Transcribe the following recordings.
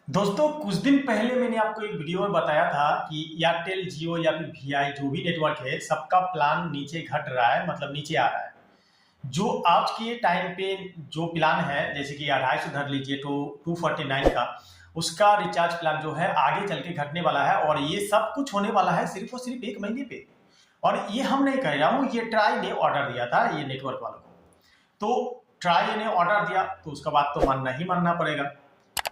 दोस्तों कुछ दिन पहले मैंने आपको एक वीडियो में बताया था कि एयरटेल, जियो या फिर वीआई जो भी नेटवर्क है सबका प्लान नीचे घट रहा है, मतलब नीचे आ रहा है। जो आज के टाइम पे जो प्लान है जैसे कि 250 धर लीजिए तो 249 का उसका रिचार्ज प्लान जो है आगे चल के घटने वाला है। और ये सब कुछ होने वाला है सिर्फ और सिर्फ एक महीने पे। और ये हम नहीं कह रहा हूँ, ये ट्राई ने ऑर्डर दिया था ये नेटवर्क वालों को। तो ट्राई ने ऑर्डर दिया तो उसका बात तो मानना ही मानना पड़ेगा।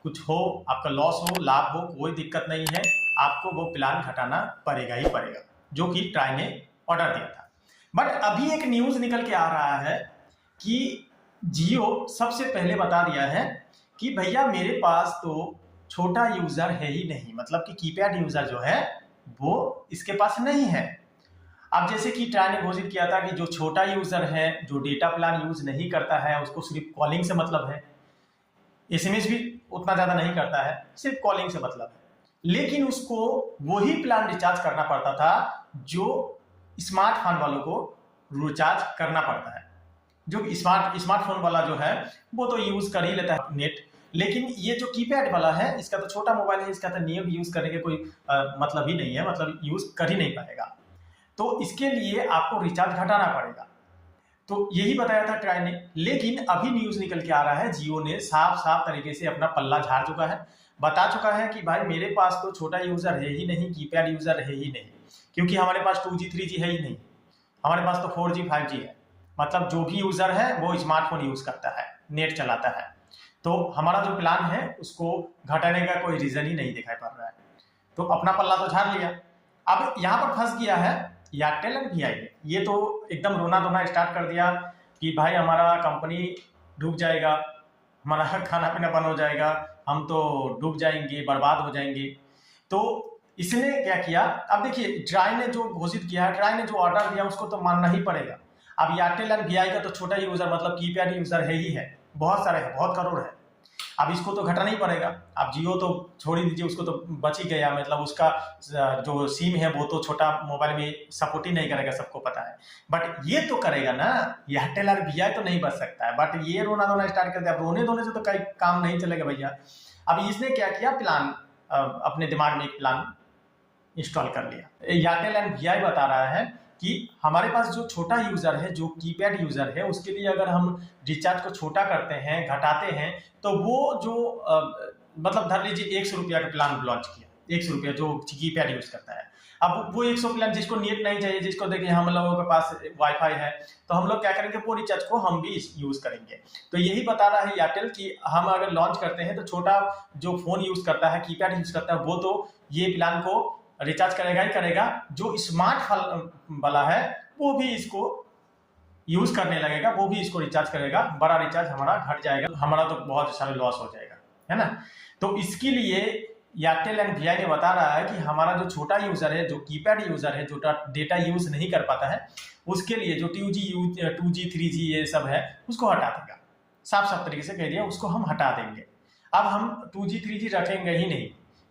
कुछ हो, आपका लॉस हो लाभ हो, कोई दिक्कत नहीं है, आपको वो प्लान घटाना पड़ेगा ही पड़ेगा, जो कि ट्राई ने ऑर्डर दिया था। बट अभी एक न्यूज निकल के आ रहा है कि जियो सबसे पहले बता दिया है कि भैया मेरे पास तो छोटा यूजर है ही नहीं, मतलब कि कीपैड यूजर जो है वो इसके पास नहीं है। अब जैसे कि ट्राई ने घोषित किया था कि जो छोटा यूजर है, जो डेटा प्लान यूज नहीं करता है, उसको सिर्फ कॉलिंग से मतलब है, एसएमएस भी उतना ज्यादा नहीं करता है, सिर्फ कॉलिंग से मतलब है, लेकिन उसको वही प्लान रिचार्ज करना पड़ता था जो स्मार्टफोन वालों को रिचार्ज करना पड़ता है। जो स्मार्टफोन वाला जो है वो तो यूज कर ही लेता है नेट, लेकिन ये जो कीपैड वाला है इसका तो छोटा मोबाइल है, इसका तो नेट यूज करने के कोई मतलब ही नहीं है, मतलब यूज कर ही नहीं पाएगा। तो इसके लिए आपको रिचार्ज घटाना पड़ेगा। तो यही बताया था ट्राई ने, लेकिन अभी न्यूज निकल के आ रहा है जियो ने साफ साफ तरीके से अपना पल्ला झाड़ चुका है, बता चुका है कि भाई मेरे पास तो छोटा यूजर है ही नहीं, कीपैड यूजर है ही नहीं, क्योंकि हमारे पास 2G 3G है ही नहीं, हमारे पास तो 4G 5G है। मतलब जो भी यूजर है वो स्मार्टफोन यूज करता है, नेट चलाता है। तो हमारा जो प्लान है उसको घटाने का कोई रीजन ही नहीं दिखाई पड़ रहा है। तो अपना पल्ला तो झाड़ लिया। अब यहाँ पर फंस गया है एयरटेल एंड वीआई ने। ये तो एकदम रोना धोना स्टार्ट कर दिया कि भाई हमारा कंपनी डूब जाएगा, हमारा खाना पीना बंद हो जाएगा, हम तो डूब जाएंगे, बर्बाद हो जाएंगे। तो इसने क्या किया, अब देखिए ट्राई ने जो घोषित किया है, ट्राई ने जो ऑर्डर दिया उसको तो मानना ही पड़ेगा। अब एयरटेल एंड वीआई का तो छोटा यूजर मतलब कीपैड यूजर है ही है, बहुत सारे है, बहुत करोड़ है। अब इसको तो घटाना ही पड़ेगा। अब जियो तो छोड़ ही दीजिए, उसको तो बच ही गया, मतलब उसका जो सिम है वो तो छोटा मोबाइल में सपोर्ट ही नहीं करेगा, सबको पता है। बट ये तो करेगा ना, एयरटेल और वीआई तो नहीं बच सकता है। बट ये रोना धोना स्टार्ट कर दिया। अब रोने धोने से तो कई काम नहीं चलेगा भैया। अब इसने क्या किया, प्लान अपने दिमाग में एक प्लान इंस्टॉल कर लिया। एयरटेल एंड वीआई बता रहा है कि हमारे पास जो छोटा यूजर है, जो कीपैड यूजर है, उसके लिए अगर हम रिचार्ज को छोटा करते हैं, घटाते हैं, तो वो जो मतलब धर लीजिए 100 रुपया का प्लान लॉन्च किया, 100 रुपया जो कीपैड यूज करता है। अब वो 100 प्लान जिसको नेट नहीं चाहिए, जिसको देखिए हम लोगों के पास वाईफाई है, तो हम लोग क्या करेंगे, वो रिचार्ज को हम भी यूज करेंगे। तो यही बता रहा है एयरटेल कि हम अगर लॉन्च करते हैं तो छोटा जो फोन यूज करता है, कीपैड यूज करता है, वो तो ये प्लान को रिचार्ज करेगा ही करेगा, जो स्मार्ट वाला है वो भी इसको यूज करने लगेगा, वो भी इसको रिचार्ज करेगा, बड़ा रिचार्ज हमारा घट जाएगा, हमारा तो बहुत सारे लॉस हो जाएगा, है ना। तो इसके लिए एयरटेल एंड वीआई ने बता रहा है कि हमारा जो छोटा यूजर है, जो कीपैड यूजर है, जो डेटा यूज नहीं कर पाता है, उसके लिए जो 2G 3G ये सब है उसको हटा देगा। साफ साफ तरीके से कह दिया, उसको हम हटा देंगे। अब हम 2G 3G रखेंगे ही नहीं,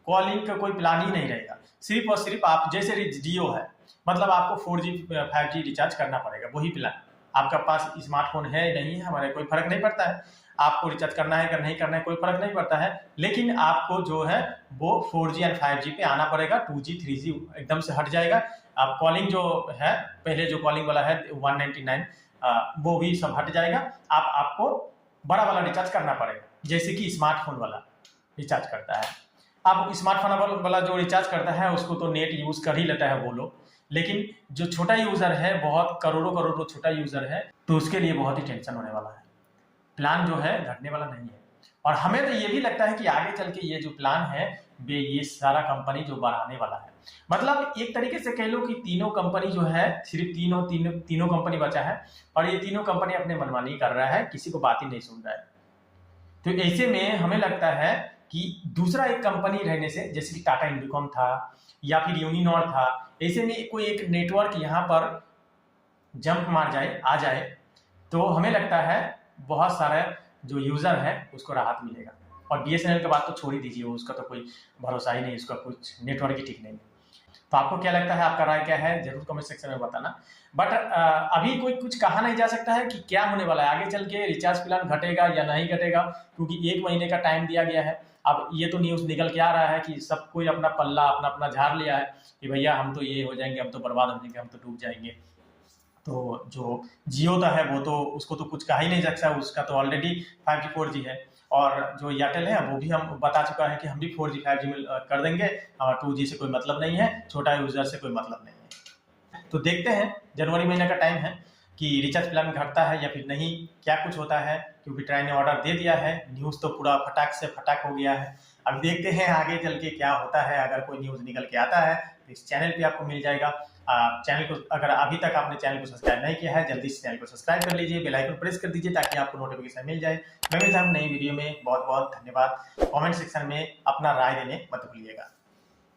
कॉलिंग का कोई प्लान ही नहीं रहेगा, सिर्फ और सिर्फ आप जैसे जियो है, मतलब आपको 4G 5G रिचार्ज करना पड़ेगा, वही प्लान। आपका पास स्मार्टफोन है नहीं है, हमारे कोई फर्क नहीं पड़ता है, आपको रिचार्ज करना है कि नहीं करना है कोई फर्क नहीं पड़ता है, लेकिन आपको जो है वो 4G एंड 5G पे आना पड़ेगा। 2G 3G एकदम से हट जाएगा। आप कॉलिंग जो है, पहले जो कॉलिंग वाला है 199 वो भी सब हट जाएगा। आपको बड़ा वाला रिचार्ज करना पड़ेगा, जैसे कि स्मार्टफोन वाला रिचार्ज करता है। अब स्मार्टफोन वाला जो रिचार्ज करता है उसको तो नेट यूज कर ही लेता है वो लोग, लेकिन जो छोटा यूजर है, बहुत करोड़ों करोड़ों छोटा यूजर है, तो उसके लिए बहुत ही टेंशन होने वाला है। प्लान जो है घटने वाला नहीं है। और हमें तो ये भी लगता है कि आगे चल के ये जो प्लान है ये सारा कंपनी जो बढ़ाने वाला है, मतलब एक तरीके से कह लो कि तीनों कंपनी जो है, सिर्फ तीनों कंपनी बचा है, और ये तीनों कंपनी अपने मनमानी कर रहा है, किसी को बात ही नहीं सुन रहा है। तो ऐसे में हमें लगता है कि दूसरा एक कंपनी रहने से, जैसे कि टाटा इंडिकॉम था या फिर यूनिनॉर था, ऐसे में कोई एक नेटवर्क यहाँ पर जंप मार जाए, आ जाए, तो हमें लगता है बहुत सारे जो यूजर है उसको राहत मिलेगा। और बीएसएनएल की बात तो छोड़ ही दीजिए, उसका तो कोई भरोसा ही नहीं, उसका कुछ नेटवर्क ही ठीक नहीं है। तो आपको क्या लगता है, आपका राय क्या है, जरूर कमेंट सेक्शन में बताना। बट अभी कोई कुछ कहा नहीं जा सकता है कि क्या होने वाला है आगे चल के, रिचार्ज प्लान घटेगा या नहीं घटेगा, क्योंकि एक महीने का टाइम दिया गया है। अब ये तो न्यूज़ निकल के आ रहा है कि सब कोई अपना पल्ला अपना अपना झाड़ लिया है कि भैया हम तो ये हो जाएंगे, हम तो बर्बाद हो जाएंगे, हम तो डूब जाएंगे। तो जो जियो का है वो तो उसको तो कुछ कहा ही नहीं जा सकता, उसका तो ऑलरेडी 5G 4G है। और जो एयरटेल है वो भी हम बता चुका है कि हम भी 4G 5G में कर देंगे, और 2G से कोई मतलब नहीं है, छोटा यूजर से कोई मतलब नहीं है। तो देखते हैं, जनवरी महीने का टाइम है कि रिचार्ज प्लान घटता है या फिर नहीं, क्या कुछ होता है, क्योंकि ट्राई ने ऑर्डर दे दिया है। न्यूज़ तो पूरा फटाक से फटाक हो गया है। अब देखते हैं आगे चल के क्या होता है। अगर कोई न्यूज़ निकल के आता है तो इस चैनल पे आपको मिल जाएगा। चैनल को अगर अभी तक आपने चैनल को सब्सक्राइब नहीं किया है, जल्दी से चैनल को सब्सक्राइब कर लीजिए, बेल आइकन प्रेस कर दीजिए ताकि आपको नोटिफिकेशन मिल जाए। मैं मिलता हूं नई वीडियो में। बहुत बहुत धन्यवाद। कमेंट सेक्शन में अपना राय देने मत भूलिएगा।